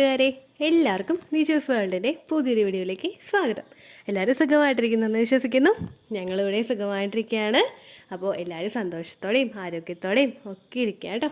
കൂട്ടുകാരെ, എല്ലാവർക്കും നിജോസ് വേൾഡിൻ്റെ പുതിയൊരു വീഡിയോയിലേക്ക് സ്വാഗതം. എല്ലാവരും സുഖമായിട്ടിരിക്കുന്നെന്ന് വിശ്വസിക്കുന്നു. ഞങ്ങളിവിടെ സുഖമായിട്ടിരിക്കുകയാണ്. അപ്പോൾ എല്ലാവരും സന്തോഷത്തോടെയും ആരോഗ്യത്തോടെയും ഒക്കെ ഇരിക്കുക കേട്ടോ.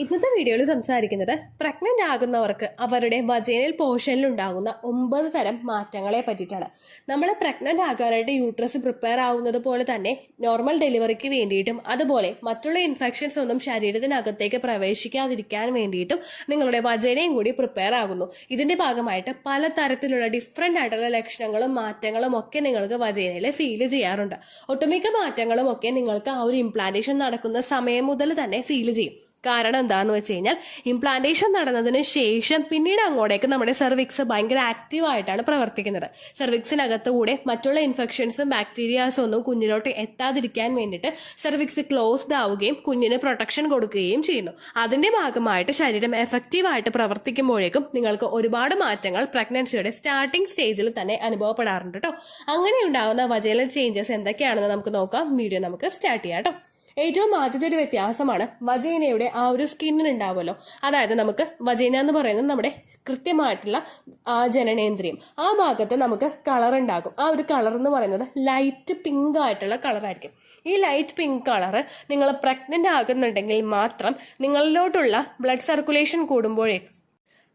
ഇന്നത്തെ വീഡിയോയിൽ സംസാരിക്കുന്നത് പ്രഗ്നൻ്റ് ആകുന്നവർക്ക് അവരുടെ വജൈനൽ പോർഷനിൽ ഉണ്ടാകുന്ന 9 തരം മാറ്റങ്ങളെ പറ്റിയിട്ടാണ്. നമ്മൾ പ്രഗ്നൻ്റ് ആകാനായിട്ട് യൂട്രസ് പ്രിപ്പയർ ആവുന്നത് പോലെ തന്നെ നോർമൽ ഡെലിവറിക്ക് വേണ്ടിയിട്ടും അതുപോലെ മറ്റുള്ള ഇൻഫെക്ഷൻസ് ഒന്നും ശരീരത്തിനകത്തേക്ക് പ്രവേശിക്കാതിരിക്കാൻ വേണ്ടിയിട്ടും നിങ്ങളുടെ വജൈനയും കൂടി പ്രിപ്പയർ ആകുന്നു. ഇതിന്റെ ഭാഗമായിട്ട് പല തരത്തിലുള്ള ഡിഫറെൻ്റ് ആയിട്ടുള്ള ലക്ഷണങ്ങളും മാറ്റങ്ങളും ഒക്കെ നിങ്ങൾക്ക് വജൈനയിൽ ഫീൽ ചെയ്യാറുണ്ട്. ഒട്ടുമിക്ക മാറ്റങ്ങളും ഒക്കെ നിങ്ങൾക്ക് ആ ഒരു ഇംപ്ലാന്റേഷൻ നടക്കുന്ന സമയം മുതൽ തന്നെ ഫീൽ ചെയ്യും. കാരണം എന്താണെന്ന് വെച്ച് കഴിഞ്ഞാൽ ഇംപ്ലാന്റേഷൻ നടന്നതിന് ശേഷം പിന്നീട് അങ്ങോട്ടേക്ക് നമ്മുടെ സെർവിക്സ് ഭയങ്കര ആക്റ്റീവായിട്ടാണ് പ്രവർത്തിക്കുന്നത്. സെർവിക്സിനകത്ത് കൂടെ മറ്റുള്ള ഇൻഫെക്ഷൻസും ബാക്ടീരിയാസും ഒന്നും കുഞ്ഞിലോട്ട് എത്താതിരിക്കാൻ വേണ്ടിയിട്ട് സെർവിക്സ് ക്ലോസ്ഡ് ആവുകയും കുഞ്ഞിന് പ്രൊട്ടക്ഷൻ കൊടുക്കുകയും ചെയ്യുന്നു. അതിന്റെ ഭാഗമായിട്ട് ശരീരം എഫക്റ്റീവായിട്ട് പ്രവർത്തിക്കുമ്പോഴേക്കും നിങ്ങൾക്ക് ഒരുപാട് മാറ്റങ്ങൾ പ്രഗ്നൻസിയുടെ സ്റ്റാർട്ടിംഗ് സ്റ്റേജിൽ തന്നെ അനുഭവപ്പെടാറുണ്ട് കേട്ടോ. അങ്ങനെ ഉണ്ടാകുന്ന വജൈനൽ ചേഞ്ചസ് എന്തൊക്കെയാണെന്ന് നമുക്ക് നോക്കാം. വീഡിയോ നമുക്ക് സ്റ്റാർട്ട് ചെയ്യാം കേട്ടോ. ഏറ്റവും ആദ്യത്തെ ഒരു വ്യത്യാസമാണ് വജൈനയുടെ ആ ഒരു സ്കിന്നിനുണ്ടാവുമല്ലോ. അതായത് നമുക്ക് വജൈന എന്ന് പറയുന്നത് നമ്മുടെ കൃത്യമായിട്ടുള്ള ജനനേന്ദ്രിയം, ആ ഭാഗത്ത് നമുക്ക് കളർ ഉണ്ടാകും. ആ ഒരു കളർ എന്ന് പറയുന്നത് ലൈറ്റ് പിങ്ക് ആയിട്ടുള്ള കളറായിരിക്കും. ഈ ലൈറ്റ് പിങ്ക് കളറ് നിങ്ങൾ പ്രഗ്നന്റ് ആകുന്നുണ്ടെങ്കിൽ മാത്രം നിങ്ങളിലോട്ടുള്ള ബ്ലഡ് സർക്കുലേഷൻ കൂടുമ്പോഴേക്കും,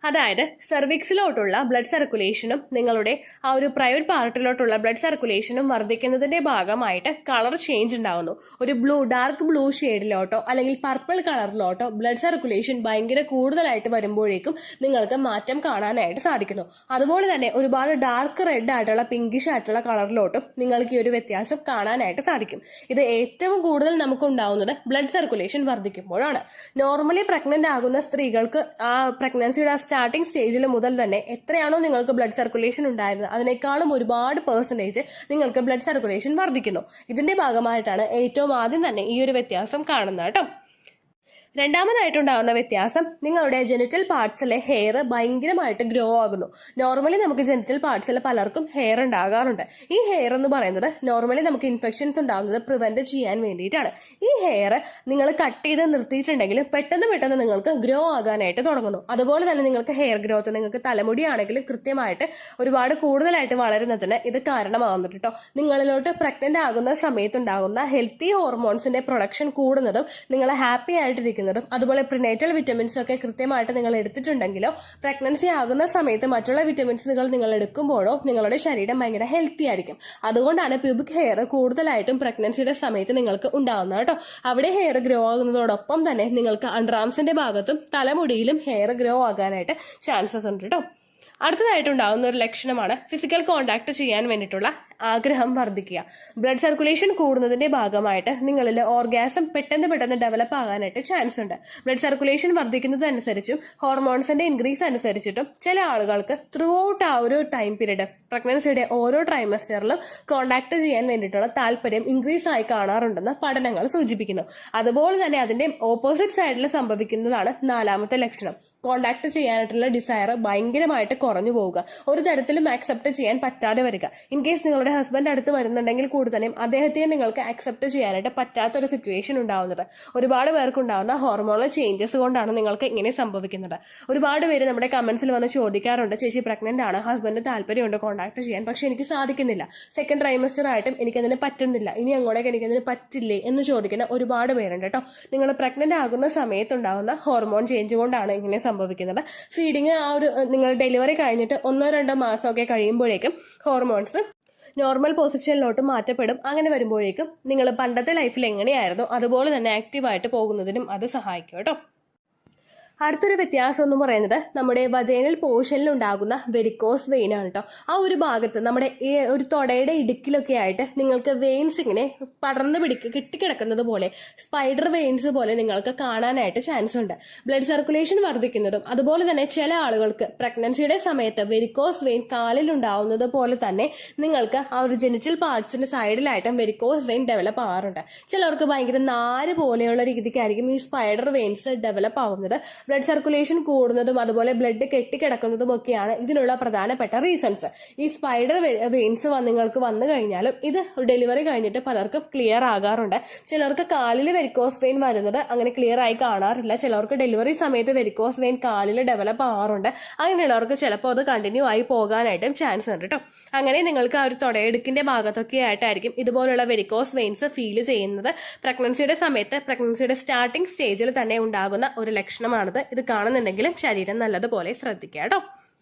അതായത് സെർവിക്സിലോട്ടുള്ള ബ്ലഡ് സർക്കുലേഷനും നിങ്ങളുടെ ആ ഒരു പ്രൈവറ്റ് പാർട്ടിലോട്ടുള്ള ബ്ലഡ് സർക്കുലേഷനും വർദ്ധിക്കുന്നതിന്റെ ഭാഗമായിട്ട് കളർ ചേഞ്ച് ഉണ്ടാകുന്നു. ഒരു ഡാർക്ക് ബ്ലൂ ഷെയ്ഡിലോട്ടോ അല്ലെങ്കിൽ പർപ്പിൾ കളറിലോട്ടോ ബ്ലഡ് സർക്കുലേഷൻ ഭയങ്കര കൂടുതലായിട്ട് വരുമ്പോഴേക്കും നിങ്ങൾക്ക് മാറ്റം കാണാനായിട്ട് സാധിക്കുന്നു. അതുപോലെ തന്നെ ഒരുപാട് ഡാർക്ക് റെഡ് ആയിട്ടുള്ള പിങ്കിഷ് ആയിട്ടുള്ള കളറിലോട്ടും നിങ്ങൾക്ക് ഈ ഒരു വ്യത്യാസം കാണാനായിട്ട് സാധിക്കും. ഇത് ഏറ്റവും കൂടുതൽ നമുക്ക് ഉണ്ടാവുന്നത് ബ്ലഡ് സർക്കുലേഷൻ വർദ്ധിക്കുമ്പോഴാണ്. നോർമലി പ്രഗ്നന്റ് ആകുന്ന സ്ത്രീകൾക്ക് ആ പ്രഗ്നൻസിയുടെ സ്റ്റാർട്ടിംഗ് സ്റ്റേജിൽ മുതൽ തന്നെ എത്രയാണോ നിങ്ങൾക്ക് ബ്ലഡ് സർക്കുലേഷൻ ഉണ്ടായിരുന്നത് അതിനേക്കാളും ഒരുപാട് പെർസെന്റേജ് നിങ്ങൾക്ക് ബ്ലഡ് സർക്കുലേഷൻ വർദ്ധിക്കുന്നു. ഇതിന്റെ ഭാഗമായിട്ടാണ് ഏറ്റവും ആദ്യം തന്നെ ഈ ഒരു വ്യത്യാസം കാണുന്നത് കേട്ടോ. രണ്ടാമതായിട്ടുണ്ടാകുന്ന വ്യത്യാസം നിങ്ങളുടെ ജെനിറ്റൽ പാർട്സിലെ ഹെയർ ഭയങ്കരമായിട്ട് ഗ്രോ ആകുന്നു. നോർമലി നമുക്ക് ജെനിറ്റൽ പാർട്സിൽ പലർക്കും ഹെയർ ഉണ്ടാകാറുണ്ട്. ഈ ഹെയർ എന്ന് പറയുന്നത് നോർമലി നമുക്ക് ഇൻഫെക്ഷൻസ് ഉണ്ടാകുന്നത് പ്രിവെന്റ് ചെയ്യാൻ വേണ്ടിയിട്ടാണ്. ഈ ഹെയർ നിങ്ങൾ കട്ട് ചെയ്ത് നിർത്തിയിട്ടുണ്ടെങ്കിൽ പെട്ടെന്ന് നിങ്ങൾക്ക് ഗ്രോ ആകാനായിട്ട് തുടങ്ങുന്നു. അതുപോലെ തന്നെ നിങ്ങൾക്ക് ഹെയർ ഗ്രോത്ത്, നിങ്ങൾക്ക് തലമുടി ആണെങ്കിലും കൃത്യമായിട്ട് ഒരുപാട് കൂടുതലായിട്ട് വളരുന്നതിന് ഇത് കാരണമാകുന്നുണ്ട് കേട്ടോ. നിങ്ങളിലോട്ട് പ്രഗ്നന്റ് ആകുന്ന സമയത്തുണ്ടാകുന്ന ഹെൽത്തി ഹോർമോൺസിന്റെ പ്രൊഡക്ഷൻ കൂടുന്നതും നിങ്ങൾ ഹാപ്പി ആയിട്ടിരിക്കുന്നു. അതുപോലെ പ്രിനേറ്റൽ വിറ്റമിൻസ് ഒക്കെ കൃത്യമായിട്ട് നിങ്ങൾ എടുത്തിട്ടുണ്ടെങ്കിലോ പ്രഗ്നൻസി ആകുന്ന സമയത്ത് മറ്റുള്ള വിറ്റമിൻസുകൾ നിങ്ങൾ എടുക്കുമ്പോഴോ നിങ്ങളുടെ ശരീരം ഭയങ്കര ഹെൽത്തി ആയിരിക്കും. അതുകൊണ്ടാണ് പ്യൂബിക് ഹെയർ കൂടുതലായിട്ടും പ്രഗ്നൻസിയുടെ സമയത്ത് നിങ്ങൾക്ക് ഉണ്ടാവുന്നത് കേട്ടോ. അവിടെ ഹെയർ ഗ്രോ ആകുന്നതോടൊപ്പം തന്നെ നിങ്ങൾക്ക് അണ്ടർആംസിന്റെ ഭാഗത്തും തലമുടിയിലും ഹെയർ ഗ്രോ ആകാനായിട്ട് ചാൻസസ് ഉണ്ട് കേട്ടോ. അടുത്തതായിട്ടുണ്ടാകുന്ന ഒരു ലക്ഷണമാണ് ഫിസിക്കൽ കോണ്ടാക്ട് ചെയ്യാൻ വേണ്ടിയിട്ടുള്ള ആഗ്രഹം വർദ്ധിക്കുക. ബ്ലഡ് സർക്കുലേഷൻ കൂടുന്നതിന്റെ ഭാഗമായിട്ട് നിങ്ങളിൽ ഓർഗാസം പെട്ടെന്ന് ഡെവലപ്പ് ആകാനായിട്ട് ചാൻസ് ഉണ്ട്. ബ്ലഡ് സർക്കുലേഷൻ വർദ്ധിക്കുന്നതനുസരിച്ചും ഹോർമോൺസിന്റെ ഇൻക്രീസ് അനുസരിച്ചിട്ടും ചില ആളുകൾക്ക് ത്രൂ ഔട്ട് ആ ഒരു ടൈം പീരീഡ് പ്രഗ്നൻസിയുടെ ഓരോ ട്രൈമസ്റ്ററിലും കോണ്ടാക്ട് ചെയ്യാൻ വേണ്ടിയിട്ടുള്ള താല്പര്യം ഇൻക്രീസ് ആയി കാണാറുണ്ടെന്ന് പഠനങ്ങൾ സൂചിപ്പിക്കുന്നു. അതുപോലെ തന്നെ അതിന്റെ ഓപ്പോസിറ്റ് സൈഡിൽ സംഭവിക്കുന്നതാണ് നാലാമത്തെ ലക്ഷണം. കോണ്ടാക്ട് ചെയ്യാനായിട്ടുള്ള ഡിസയർ ഭയങ്കരമായിട്ട് കുറഞ്ഞു പോവുക, ഒരു തരത്തിലും ആക്സെപ്റ്റ് ചെയ്യാൻ പറ്റാതെ വരിക. ഇൻ കേസ് നിങ്ങളുടെ ഹസ്ബൻഡ് അടുത്ത് വരുന്നുണ്ടെങ്കിൽ കൂടുതലും അദ്ദേഹത്തെ നിങ്ങൾക്ക് ആക്സെപ്റ്റ് ചെയ്യാനായിട്ട് പറ്റാത്തൊരു സിറ്റുവേഷൻ ഉണ്ടാവുന്നത് ഒരുപാട് പേർക്ക് ഉണ്ടാവുന്ന ഹോർമോണൽ ചേഞ്ചസ് കൊണ്ടാണ് നിങ്ങൾക്ക് ഇങ്ങനെ സംഭവിക്കുന്നത്. ഒരുപാട് പേര് നമ്മുടെ കമന്റ്സിൽ വന്ന് ചോദിക്കാറുണ്ട്, ചേച്ചി പ്രഗ്നന്റ് ആണ്, ഹസ്ബൻഡ് താല്പര്യമുണ്ട് കോണ്ടാക്ട് ചെയ്യാൻ, പക്ഷെ എനിക്ക് സാധിക്കുന്നില്ല, സെക്കൻഡ് ട്രൈമസ്റ്റർ ആയിട്ടും എനിക്കതിന് പറ്റുന്നില്ല, ഇനി അങ്ങോട്ടേക്ക് എനിക്കതിന് പറ്റില്ലേ എന്ന് ചോദിക്കുന്ന ഒരുപാട് പേരുണ്ട് കേട്ടോ. നിങ്ങൾ പ്രഗ്നന്റ് ആകുന്ന സമയത്തുണ്ടാകുന്ന ഹോർമോൺ ചേഞ്ച് കൊണ്ടാണ് ഇങ്ങനെ സംഭവിക്കുന്നത്. ഫീഡിങ് ആ ഒരു നിങ്ങൾ ഡെലിവറി കഴിഞ്ഞിട്ട് 1-2 മാസമൊക്കെ കഴിയുമ്പോഴേക്കും ഹോർമോൺസ് നോർമൽ പൊസിഷനിലോട്ട് മാറ്റപ്പെടും. അങ്ങനെ വരുമ്പോഴേക്കും നിങ്ങൾ പണ്ടത്തെ ലൈഫിൽ എങ്ങനെയായിരുന്നു അതുപോലെ തന്നെ ആക്റ്റീവായിട്ട് പോകുന്നതിനും അത് സഹായിക്കും കേട്ടോ. അടുത്തൊരു വ്യത്യാസം എന്ന് പറയുന്നത് നമ്മുടെ വജൈനൽ പോർഷനിൽ ഉണ്ടാകുന്ന വെരിക്കോസ് വെയിൻ ആണ് കേട്ടോ. ആ ഒരു ഭാഗത്ത് നമ്മുടെ ഈ ഒരു തൊടയുടെ ഇടുക്കിലൊക്കെ ആയിട്ട് നിങ്ങൾക്ക് വെയിൻസ് ഇങ്ങനെ പടർന്ന് കെട്ടിക്കിടക്കുന്നത് പോലെ സ്പൈഡർ വെയിൻസ് പോലെ നിങ്ങൾക്ക് കാണാനായിട്ട് ചാൻസ് ഉണ്ട്. ബ്ലഡ് സർക്കുലേഷൻ വർദ്ധിക്കുന്നതും അതുപോലെ തന്നെ ചില ആളുകൾക്ക് പ്രഗ്നൻസിയുടെ സമയത്ത് വെരിക്കോസ് വെയിൻ കാലിൽ ഉണ്ടാവുന്നത് പോലെ തന്നെ നിങ്ങൾക്ക് ആ ഒരു ജെനിറ്റൽ പാർട്സിന്റെ സൈഡിലായിട്ടും വെരിക്കോസ് വെയിൻ ഡെവലപ്പ് ആവാറുണ്ട്. ചിലർക്ക് ഭയങ്കര നാര് പോലെയുള്ള രീതിക്കായിരിക്കും ഈ സ്പൈഡർ വെയിൻസ് ഡെവലപ്പ് ആവുന്നത്. ബ്ലഡ് സർക്കുലേഷൻ കൂടുന്നതും അതുപോലെ ബ്ലഡ് കെട്ടിക്കിടക്കുന്നതും ഒക്കെയാണ് ഇതിനുള്ള പ്രധാനപ്പെട്ട റീസൺസ്. ഈ സ്പൈഡർ വെയിൻസ് നിങ്ങൾക്ക് വന്നു കഴിഞ്ഞാലും ഇത് ഡെലിവറി കഴിഞ്ഞിട്ട് പലർക്കും ക്ലിയർ ആകാറുണ്ട്. ചിലർക്ക് കാലിൽ വെരിക്കോസ് വെയിൻ വരുന്നത് അങ്ങനെ ക്ലിയർ ആയി കാണാറില്ല. ചിലർക്ക് ഡെലിവറി സമയത്ത് വെരിക്കോസ് വെയിൻ കാലിൽ ഡെവലപ്പ് ആവാറുണ്ട്. അങ്ങനെയുള്ളവർക്ക് ചിലപ്പോൾ അത് കണ്ടിന്യൂ ആയി പോകാനായിട്ടും ചാൻസ് ഉണ്ട് കേട്ടോ. അങ്ങനെ നിങ്ങൾക്ക് ആ ഒരു തുടയെടുക്കിന്റെ ഭാഗത്തൊക്കെ ആയിട്ടായിരിക്കും ഇതുപോലുള്ള വെരിക്കോസ് വെയിൻസ് ഫീൽ ചെയ്യുന്നത്. പ്രഗ്നൻസിയുടെ സമയത്ത് പ്രഗ്നൻസിയുടെ സ്റ്റാർട്ടിംഗ് സ്റ്റേജിൽ തന്നെ ഉണ്ടാകുന്ന ഒരു ലക്ഷണമാണിത്. ഇത് കാണുന്നുണ്ടെങ്കിലും ശരീരം നല്ലതുപോലെ ശ്രദ്ധിക്കുക കേട്ടോ.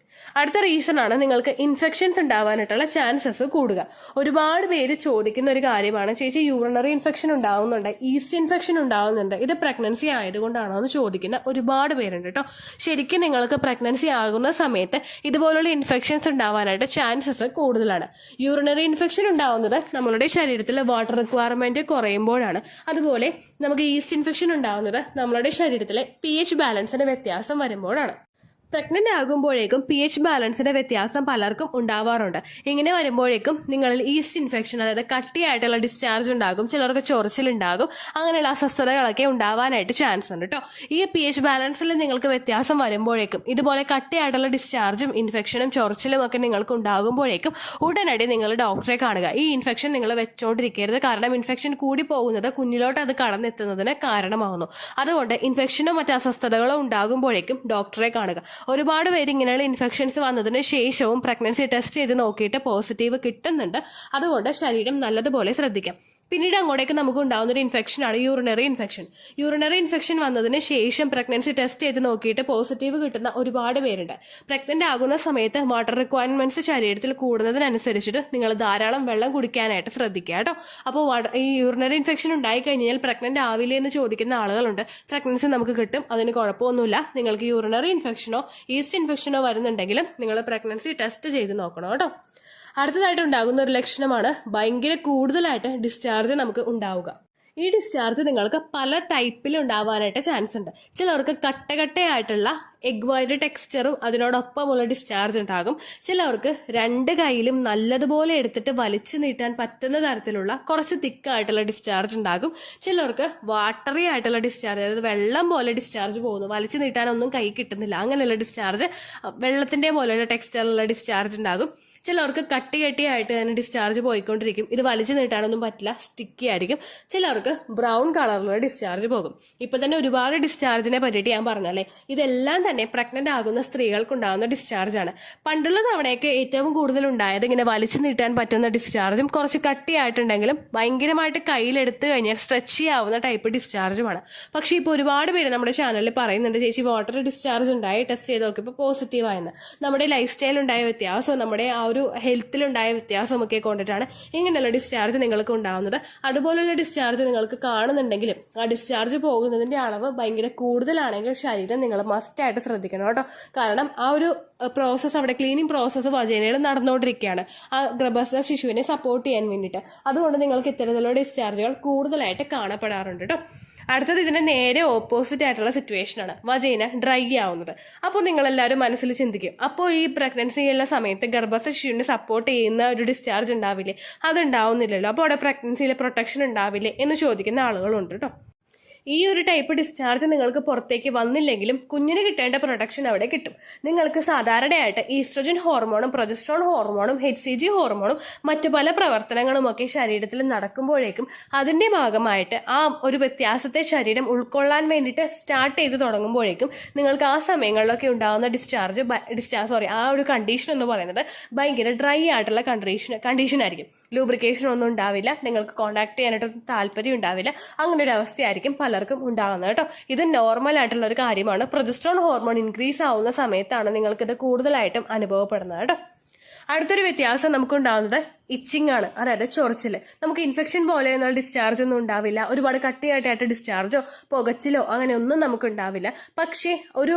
അടുത്ത റീസൺ ആണ് നിങ്ങൾക്ക് ഇൻഫെക്ഷൻസ് ഉണ്ടാവാനായിട്ടുള്ള ചാൻസസ് കൂടുക. ഒരുപാട് പേര് ചോദിക്കുന്ന ഒരു കാര്യമാണ്, ചേച്ചി യൂറിനറി ഇൻഫെക്ഷൻ ഉണ്ടാവുന്നുണ്ട്, ഈസ്റ്റ് ഇൻഫെക്ഷൻ ഉണ്ടാവുന്നുണ്ട്, ഇത് പ്രഗ്നൻസി ആയതുകൊണ്ടാണോ എന്ന് ചോദിക്കുന്ന ഒരുപാട് പേരുണ്ട് കേട്ടോ. ശരിക്കും നിങ്ങൾക്ക് പ്രഗ്നൻസി ആകുന്ന സമയത്ത് ഇതുപോലുള്ള ഇൻഫെക്ഷൻസ് ഉണ്ടാവാനായിട്ട് ചാൻസസ് കൂടുതലാണ്. യൂറിനറി ഇൻഫെക്ഷൻ ഉണ്ടാവുന്നത് നമ്മളുടെ ശരീരത്തിൽ വാട്ടർ റിക്വയർമെന്റ് കുറയുമ്പോഴാണ്. അതുപോലെ നമുക്ക് ഈസ്റ്റ് ഇൻഫെക്ഷൻ ഉണ്ടാവുന്നത് നമ്മളുടെ ശരീരത്തിലെ pH ബാലൻസിന് വ്യത്യാസം വരുമ്പോഴാണ്. പ്രഗ്നന്റ് ആകുമ്പോഴേക്കും pH ബാലൻസിന്റെ വ്യത്യാസം പലർക്കും ഉണ്ടാവാറുണ്ട്. ഇങ്ങനെ വരുമ്പോഴേക്കും നിങ്ങളിൽ ഈസ്റ്റ് ഇൻഫെക്ഷൻ, അതായത് കട്ടിയായിട്ടുള്ള ഡിസ്ചാർജ് ഉണ്ടാകും, ചിലർക്ക് ചൊറിച്ചിലുണ്ടാകും, അങ്ങനെയുള്ള അസ്വസ്ഥതകളൊക്കെ ഉണ്ടാവാനായിട്ട് ചാൻസ് ഉണ്ട് കേട്ടോ. ഈ pH ബാലൻസിൽ നിങ്ങൾക്ക് വ്യത്യാസം വരുമ്പോഴേക്കും ഇതുപോലെ കട്ടിയായിട്ടുള്ള ഡിസ്ചാർജും ഇൻഫെക്ഷനും ചൊറിച്ചിലും ഒക്കെ നിങ്ങൾക്ക് ഉണ്ടാകുമ്പോഴേക്കും ഉടനടി നിങ്ങൾ ഡോക്ടറെ കാണുക. ഈ ഇൻഫെക്ഷൻ നിങ്ങൾ വെച്ചോണ്ടിരിക്കരുത്. കാരണം ഇൻഫെക്ഷൻ കൂടി പോകുന്നത് കുഞ്ഞിലോട്ട് അത് കടന്നെത്തുന്നതിന് കാരണമാകുന്നു. അതുകൊണ്ട് ഇൻഫെക്ഷനോ മറ്റ് അസ്വസ്ഥതകളോ ഉണ്ടാകുമ്പോഴേക്കും ഡോക്ടറെ കാണുക. ഒരുപാട് പേര് ഇങ്ങനെയുള്ള ഇൻഫെക്ഷൻസ് വന്നതിന് ശേഷവും പ്രഗ്നൻസി ടെസ്റ്റ് ചെയ്ത് നോക്കിയിട്ട് പോസിറ്റീവ് കിട്ടുന്നുണ്ട്. അതുകൊണ്ട് ശരീരം നല്ലതുപോലെ ശ്രദ്ധിക്കാം. പിന്നീട് അങ്ങോട്ടേക്ക് നമുക്ക് ഉണ്ടാകുന്ന ഒരു ഇൻഫെക്ഷനാണ് യൂറിനറി ഇൻഫെക്ഷൻ. യൂറിനറി ഇൻഫെക്ഷൻ വന്നതിന് ശേഷം പ്രഗ്നൻസി ടെസ്റ്റ് ചെയ്ത് നോക്കിയിട്ട് പോസിറ്റീവ് കിട്ടുന്ന ഒരുപാട് പേരുണ്ട്. പ്രഗ്നന്റ് ആകുന്ന സമയത്ത് വാട്ടർ റിക്വയർമെന്റ്സ് ശരീരത്തിൽ കൂടുന്നതിനനുസരിച്ചിട്ട് നിങ്ങൾ ധാരാളം വെള്ളം കുടിക്കാനായിട്ട് ശ്രദ്ധിക്കുക കേട്ടോ. അപ്പോൾ ഈ യൂറിനറി ഇൻഫെക്ഷൻ ഉണ്ടായി കഴിഞ്ഞാൽ പ്രഗ്നന്റ് ആവില്ലേ എന്ന് ചോദിക്കുന്ന ആളുകളുണ്ട്. പ്രഗ്നൻസി നമുക്ക് കിട്ടും, അതിന് കുഴപ്പമൊന്നുമില്ല. നിങ്ങൾക്ക് യൂറിനറി ഇൻഫെക്ഷനോ ഈസ്റ്റ് ഇൻഫെക്ഷനോ വരുന്നുണ്ടെങ്കിലും നിങ്ങൾ പ്രഗ്നൻസി ടെസ്റ്റ് ചെയ്ത് നോക്കണം കേട്ടോ. അടുത്തതായിട്ട് ഉണ്ടാകുന്ന ഒരു ലക്ഷണമാണ് ഭയങ്കര കൂടുതലായിട്ട് ഡിസ്ചാർജ് നമുക്ക് ഉണ്ടാവുക. ഈ ഡിസ്ചാർജ് നിങ്ങൾക്ക് പല ടൈപ്പിൽ ഉണ്ടാവാനായിട്ട് ചാൻസ് ഉണ്ട്. ചിലർക്ക് കട്ടകട്ടയായിട്ടുള്ള എഗ് വൈറ്റ് ടെക്സ്ചറും അതിനോടൊപ്പമുള്ള ഡിസ്ചാർജ് ഉണ്ടാകും. ചിലർക്ക് രണ്ട് കൈയിലും നല്ലതുപോലെ എടുത്തിട്ട് വലിച്ചു നീട്ടാൻ പറ്റുന്ന തരത്തിലുള്ള കുറച്ച് തിക്കായിട്ടുള്ള ഡിസ്ചാർജ് ഉണ്ടാകും. ചിലർക്ക് വാട്ടറി ആയിട്ടുള്ള ഡിസ്ചാർജ്, അതായത് വെള്ളം പോലെ ഡിസ്ചാർജ് പോകുന്നു, വലിച്ചു നീട്ടാനൊന്നും കൈ കിട്ടുന്നില്ല, അങ്ങനെയുള്ള ഡിസ്ചാർജ്, വെള്ളത്തിന്റെ പോലെയുള്ള ടെക്സ്ചറുള്ള ഡിസ്ചാർജ് ഉണ്ടാകും. ചിലർക്ക് കട്ടിയായിട്ട് തന്നെ ഡിസ്ചാർജ് പോയിക്കൊണ്ടിരിക്കും, ഇത് വലിച്ചു നീട്ടാനൊന്നും പറ്റില്ല, സ്റ്റിക്കി ആയിരിക്കും. ചിലർക്ക് ബ്രൗൺ കളറിലുള്ള ഡിസ്ചാർജ് പോകും. ഇപ്പൊ തന്നെ ഒരുപാട് ഡിസ്ചാർജിനെ പറ്റിയിട്ട് ഞാൻ പറഞ്ഞല്ലേ, ഇതെല്ലാം തന്നെ പ്രഗ്നന്റ് ആകുന്ന സ്ത്രീകൾക്ക് ഉണ്ടാകുന്ന ഡിസ്ചാർജ് ആണ്. പണ്ടുള്ള തവണയൊക്കെ ഏറ്റവും കൂടുതൽ ഉണ്ടായത് ഇങ്ങനെ വലിച്ചു നീട്ടാൻ പറ്റുന്ന ഡിസ്ചാർജും കുറച്ച് കട്ടിയായിട്ടുണ്ടെങ്കിലും ഭയങ്കരമായിട്ട് കയ്യിലെടുത്ത് കഴിഞ്ഞാൽ സ്ട്രെച്ച് ചെയ്യാവുന്ന ടൈപ്പ് ഡിസ്ചാർജുമാണ്. പക്ഷേ ഇപ്പോൾ ഒരുപാട് പേര് നമ്മുടെ ചാനലിൽ പറയുന്നുണ്ട്, ചേച്ചി വാട്ടർ ഡിസ്ചാർജ് ഉണ്ടായി, ടെസ്റ്റ് ചെയ്ത് നോക്കിയപ്പോൾ പോസിറ്റീവ് ആയെന്ന്. നമ്മുടെ ലൈഫ് സ്റ്റൈൽ ഉണ്ടായ വ്യത്യാസം, നമ്മുടെ ആ ഒരു ഹെൽത്തിലുണ്ടായ വ്യത്യാസമൊക്കെ കൊണ്ടിട്ടാണ് ഇങ്ങനെയുള്ള ഡിസ്ചാർജ് നിങ്ങൾക്ക് ഉണ്ടാകുന്നത്. അതുപോലുള്ള ഡിസ്ചാർജ് നിങ്ങൾക്ക് കാണുന്നുണ്ടെങ്കിലും ആ ഡിസ്ചാർജ് പോകുന്നതിന്റെ അളവ് ഭയങ്കര കൂടുതലാണെങ്കിൽ ശരീരം നിങ്ങൾ മസ്റ്റായിട്ട് ശ്രദ്ധിക്കണം കേട്ടോ. കാരണം ആ ഒരു പ്രോസസ്സ്, അവിടെ ക്ലീനിങ് പ്രോസസ്സ് വജൈനയിൽ നടന്നുകൊണ്ടിരിക്കുകയാണ് ആ ഗർഭസ്ഥ ശിശുവിനെ സപ്പോർട്ട് ചെയ്യാൻ വേണ്ടിയിട്ട്. അതുകൊണ്ട് നിങ്ങൾക്ക് ഇത്തരത്തിലുള്ള ഡിസ്ചാർജുകൾ കൂടുതലായിട്ട് കാണപ്പെടാറുണ്ട് കേട്ടോ. അടുത്തത് ഇതിന്റെ നേരെ ഓപ്പോസിറ്റ് ആയിട്ടുള്ള സിറ്റുവേഷൻ ആണ്, വജൈന ഡ്രൈ ആവുന്നത്. അപ്പോൾ നിങ്ങളെല്ലാവരും മനസ്സിൽ ചിന്തിക്കും, അപ്പോൾ ഈ പ്രഗ്നൻസിയുള്ള സമയത്ത് ഗർഭസ്ഥ ശിശുവിനെ സപ്പോർട്ട് ചെയ്യുന്ന ഒരു ഡിസ്ചാർജ് ഉണ്ടാവില്ലേ, അതുണ്ടാവുന്നില്ലല്ലോ, അപ്പോൾ അവിടെ പ്രഗ്നൻസിയിലെ പ്രൊട്ടക്ഷൻ ഉണ്ടാവില്ലേ എന്ന് ചോദിക്കുന്ന ആളുകളുണ്ട് കേട്ടോ. ഈ ഒരു ടൈപ്പ് ഡിസ്ചാർജ് നിങ്ങൾക്ക് പുറത്തേക്ക് വന്നില്ലെങ്കിലും കുഞ്ഞിന് കിട്ടേണ്ട പ്രൊട്ടക്ഷൻ അവിടെ കിട്ടും. നിങ്ങൾക്ക് സാധാരണയായിട്ട് ഈസ്ട്രജൻ ഹോർമോണും പ്രൊജസ്ട്രോൺ ഹോർമോണും HCG ഹോർമോണും മറ്റു പല പ്രവർത്തനങ്ങളും ഒക്കെ ശരീരത്തിൽ നടക്കുമ്പോഴേക്കും അതിന്റെ ഭാഗമായിട്ട് ആ ഒരു വ്യത്യാസത്തെ ശരീരം ഉൾക്കൊള്ളാൻ വേണ്ടിയിട്ട് സ്റ്റാർട്ട് ചെയ്ത് തുടങ്ങുമ്പോഴേക്കും നിങ്ങൾക്ക് ആ സമയങ്ങളിലൊക്കെ ഉണ്ടാകുന്ന ആ ഒരു കണ്ടീഷൻ എന്ന് പറയുന്നത് ഭയങ്കര ഡ്രൈ ആയിട്ടുള്ള കണ്ടീഷൻ ആയിരിക്കും. ലൂബ്രിക്കേഷൻ ഒന്നും ഉണ്ടാവില്ല, നിങ്ങൾക്ക് കോണ്ടാക്ട് ചെയ്യാനായിട്ട് താല്പര്യം ഉണ്ടാവില്ല, അങ്ങനെ ഒരു അവസ്ഥയായിരിക്കും പലർക്കും ഉണ്ടാകുന്നത് കേട്ടോ. ഇത് നോർമൽ ആയിട്ടുള്ള ഒരു കാര്യമാണ്. പ്രൊജസ്ട്രോൺ ഹോർമോൺ ഇൻക്രീസ് ആവുന്ന സമയത്താണ് നിങ്ങൾക്കിത് കൂടുതലായിട്ടും അനുഭവപ്പെടുന്നത് കേട്ടോ. അടുത്തൊരു വ്യത്യാസം നമുക്കുണ്ടാകുന്നത് ഇച്ചിങ് ആണ്, അതായത് ചൊറിച്ചില്. നമുക്ക് ഇൻഫെക്ഷൻ പോലെയുള്ള ഡിസ്ചാർജ് ഒന്നും ഉണ്ടാവില്ല, ഒരുപാട് കട്ടിയായിട്ടായിട്ട് ഡിസ്ചാർജോ പുകച്ചിലോ അങ്ങനെ ഒന്നും നമുക്ക് ഉണ്ടാവില്ല. പക്ഷേ ഒരു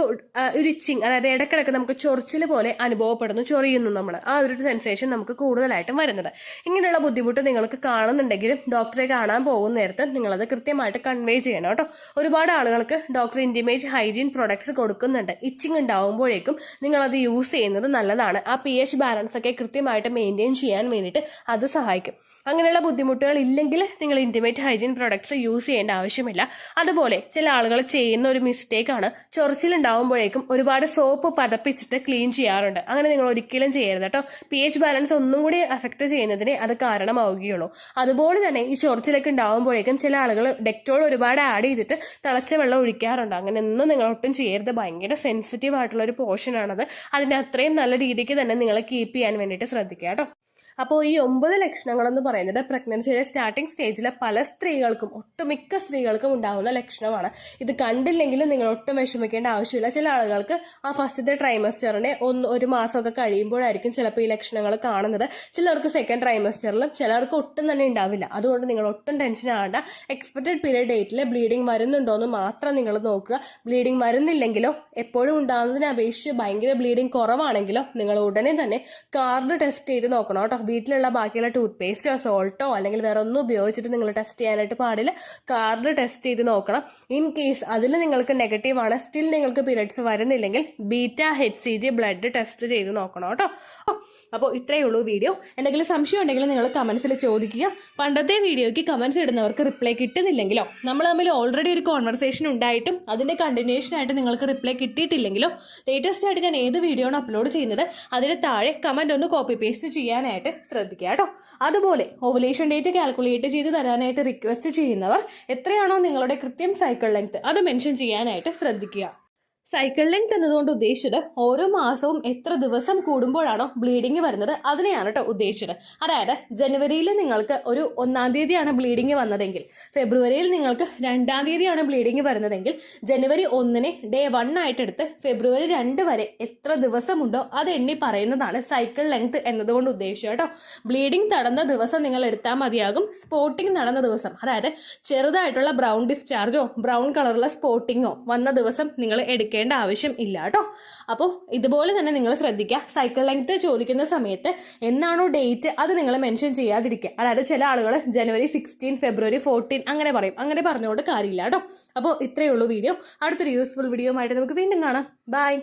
ഇച്ചിങ്, അതായത് ഇടക്കിടക്ക് നമുക്ക് ചൊറിച്ചില് പോലെ അനുഭവപ്പെടുന്നു, ചൊറിയുന്നു നമ്മൾ, ആ ഒരു സെൻസേഷൻ നമുക്ക് കൂടുതലായിട്ടും വരുന്നത്. ഇങ്ങനെയുള്ള ബുദ്ധിമുട്ട് നിങ്ങൾക്ക് കാണുന്നുണ്ടെങ്കിലും ഡോക്ടറെ കാണാൻ പോകുന്ന നേരത്ത് നിങ്ങളത് കൃത്യമായിട്ട് കൺവേ ചെയ്യണം കേട്ടോ. ഒരുപാട് ആളുകൾക്ക് ഡോക്ടർ ഇന്റിമേജ് ഹൈജീൻ പ്രൊഡക്ട്സ് കൊടുക്കുന്നുണ്ട്. ഇച്ചിങ് ഉണ്ടാവുമ്പോഴേക്കും നിങ്ങളത് യൂസ് ചെയ്യുന്നത് നല്ലതാണ്. ആ pH ബാലൻസ് ഒക്കെ കൃത്യമായിട്ട് മെയിൻറ്റെയിൻ ചെയ്യാൻ വേണ്ടിയിട്ട് വേണ്ടിയിട്ട് അത് സഹായിക്കും. അങ്ങനെയുള്ള ബുദ്ധിമുട്ടുകൾ ഇല്ലെങ്കിൽ നിങ്ങൾ ഇന്റിമേറ്റ് ഹൈജീൻ പ്രൊഡക്ട്സ് യൂസ് ചെയ്യേണ്ട ആവശ്യമില്ല. അതുപോലെ ചില ആളുകൾ ചെയ്യുന്ന ഒരു മിസ്റ്റേക്കാണ്, ചൊറിച്ചിലുണ്ടാവുമ്പോഴേക്കും ഒരുപാട് സോപ്പ് പതപ്പിച്ചിട്ട് ക്ലീൻ ചെയ്യാറുണ്ട്. അങ്ങനെ നിങ്ങൾ ഒരിക്കലും ചെയ്യരുത് കേട്ടോ. pH ബാലൻസ് ഒന്നും കൂടി അഫക്റ്റ് ചെയ്യുന്നതിന് അത് കാരണമാവുകയുള്ളൂ. അതുപോലെ തന്നെ ഈ ചൊറിച്ചിലൊക്കെ ഉണ്ടാവുമ്പോഴേക്കും ചില ആളുകൾ ഡെറ്റോൾ ഒരുപാട് ആഡ് ചെയ്തിട്ട് തിളച്ച വെള്ളം ഒഴിക്കാറുണ്ട്. അങ്ങനെ ഒന്നും നിങ്ങൾ ഒട്ടും ചെയ്യരുത്. ഭയങ്കര സെൻസിറ്റീവ് ആയിട്ടുള്ള ഒരു പോർഷൻ ആണത്. അതിന്റെ അത്രയും നല്ല രീതിക്ക് തന്നെ നിങ്ങൾ കീപ്പ് ചെയ്യാൻ വേണ്ടിയിട്ട് ശ്രദ്ധിക്കുക കേട്ടോ. അപ്പോൾ ഈ 9 ലക്ഷണങ്ങളെന്ന് പറയുന്നത് പ്രഗ്നൻസിയുടെ സ്റ്റാർട്ടിംഗ് സ്റ്റേജിലെ പല സ്ത്രീകൾക്കും, ഒട്ടുമിക്ക സ്ത്രീകൾക്കും ഉണ്ടാവുന്ന ലക്ഷണമാണ്. ഇത് കണ്ടില്ലെങ്കിലും നിങ്ങൾ ഒട്ടും വിഷമിക്കേണ്ട ആവശ്യമില്ല. ചില ആളുകൾക്ക് ആ ഫസ്റ്റത്തെ ട്രൈമസ്റ്ററിനെ ഒരു മാസമൊക്കെ കഴിയുമ്പോഴായിരിക്കും ചിലപ്പോൾ ഈ ലക്ഷണങ്ങൾ കാണുന്നത്. ചിലർക്ക് സെക്കൻഡ് ട്രൈമസ്റ്ററിലും, ചിലർക്ക് ഒട്ടും തന്നെ ഉണ്ടാവില്ല. അതുകൊണ്ട് നിങ്ങൾ ഒട്ടും ടെൻഷൻ ആവേണ്ട. എക്സ്പെക്റ്റഡ് പീരിയഡ് ഡേറ്റിൽ ബ്ലീഡിംഗ് വരുന്നുണ്ടോ എന്ന് മാത്രം നിങ്ങൾ നോക്കുക. ബ്ലീഡിംഗ് വരുന്നില്ലെങ്കിലോ, എപ്പോഴും ഉണ്ടാകുന്നതിനെ അപേക്ഷിച്ച് ഭയങ്കര ബ്ലീഡിംഗ് കുറവാണെങ്കിലോ നിങ്ങൾ ഉടനെ തന്നെ കാർഡ് ടെസ്റ്റ് ചെയ്ത് നോക്കണം കേട്ടോ. വീട്ടിലുള്ള ബാക്കിയുള്ള ടൂത്ത് പേസ്റ്റോ സോൾട്ടോ അല്ലെങ്കിൽ വേറെ ഒന്നും ഉപയോഗിച്ചിട്ട് നിങ്ങൾ ടെസ്റ്റ് ചെയ്യാനായിട്ട് പാടില്ല. കാർഡ് ടെസ്റ്റ് ചെയ്ത് നോക്കണം. ഇൻ കേസ് അതിൽ നിങ്ങൾക്ക് നെഗറ്റീവ് ആണ്, സ്റ്റിൽ നിങ്ങൾക്ക് പീരിയഡ്സ് വരുന്നില്ലെങ്കിൽ β-HCG ബ്ലഡ് ടെസ്റ്റ് ചെയ്ത് നോക്കണം കേട്ടോ. അപ്പോൾ ഇത്രയേ ഉള്ളൂ വീഡിയോ. എന്തെങ്കിലും സംശയം ഉണ്ടെങ്കിൽ നിങ്ങൾ കമന്റ്സിൽ ചോദിക്കുക. പണ്ടത്തെ വീഡിയോയ്ക്ക് കമന്റ്സ് ഇടുന്നവർക്ക് റിപ്ലൈ കിട്ടുന്നില്ലെങ്കിലോ, നമ്മൾ തമ്മിൽ ഓൾറെഡി ഒരു കോൺവെർസേഷൻ ഉണ്ടായിട്ടും അതിന്റെ കണ്ടിന്യൂഷൻ ആയിട്ട് നിങ്ങൾക്ക് റിപ്ലൈ കിട്ടിയിട്ടില്ലെങ്കിലോ, ലേറ്റസ്റ്റ് ആയിട്ട് ഞാൻ ഏത് വീഡിയോ ആണ് അപ്ലോഡ് ചെയ്യുന്നത് അതിന് താഴെ കമന്റ് ഒന്ന് കോപ്പി പേസ്റ്റ് ചെയ്യാനായിട്ട് ശ്രദ്ധിക്കുക കേട്ടോ. അതുപോലെ ഓവുലേഷൻ ഡേറ്റ് കാൽക്കുലേറ്റ് ചെയ്ത് തരാനായിട്ട് റിക്വസ്റ്റ് ചെയ്യുന്നവർ എത്രയാണോ നിങ്ങളുടെ കൃത്യം സൈക്കിൾ ലെങ്ത് അത് മെൻഷൻ ചെയ്യാനായിട്ട് ശ്രദ്ധിക്കുക. സൈക്കിൾ ലെങ്ത് എന്നതുകൊണ്ട് ഉദ്ദേശിച്ചത് ഓരോ മാസവും എത്ര ദിവസം കൂടുമ്പോഴാണോ ബ്ലീഡിങ് വരുന്നത് അതിനെയാണ് കേട്ടോ ഉദ്ദേശിച്ചത്. അതായത് ജനുവരിയിൽ നിങ്ങൾക്ക് ഒരു 1-ാം തീയതിയാണ് ബ്ലീഡിങ് വന്നതെങ്കിൽ, ഫെബ്രുവരിയിൽ നിങ്ങൾക്ക് 2-ാം തീയതിയാണ് ബ്ലീഡിങ് വരുന്നതെങ്കിൽ, ജനുവരി 1-നെ ഡേ 1 ആയിട്ട് എടുത്ത് ഫെബ്രുവരി 2 വരെ എത്ര ദിവസമുണ്ടോ അത് എണ്ണി പറയുന്നതാണ് സൈക്കിൾ ലെങ്ത് എന്നതുകൊണ്ട് ഉദ്ദേശിച്ചത് കേട്ടോ. ബ്ലീഡിങ് നടന്ന ദിവസം നിങ്ങൾ എടുത്താൽ മതിയാകും. സ്പോട്ടിങ് നടന്ന ദിവസം, അതായത് ചെറുതായിട്ടുള്ള ബ്രൗൺ ഡിസ്ചാർജോ ബ്രൗൺ കളറുള്ള സ്പോട്ടിങ്ങോ വന്ന ദിവസം നിങ്ങൾ എടുക്കുക ആവശ്യം ഇല്ല കേട്ടോ. അപ്പോൾ ഇതുപോലെ തന്നെ നിങ്ങൾ ശ്രദ്ധിക്കുക. സൈക്കിൾ ലെങ്ത് ചോദിക്കുന്ന സമയത്ത് എന്നാണോ ഡേറ്റ് അത് നിങ്ങൾ മെൻഷൻ ചെയ്യാതിരിക്കുക. അതായത് ചില ആളുകൾ ജനുവരി 16, ഫെബ്രുവരി 14 അങ്ങനെ പറയും. അങ്ങനെ പറഞ്ഞുകൊണ്ട് കാര്യമില്ല കേട്ടോ. അപ്പോൾ ഇത്രയേ ഉള്ളൂ വീഡിയോ. അടുത്തൊരു യൂസ്ഫുൾ വീഡിയോ ആയിട്ട് നമുക്ക് വീണ്ടും കാണാം. ബൈ.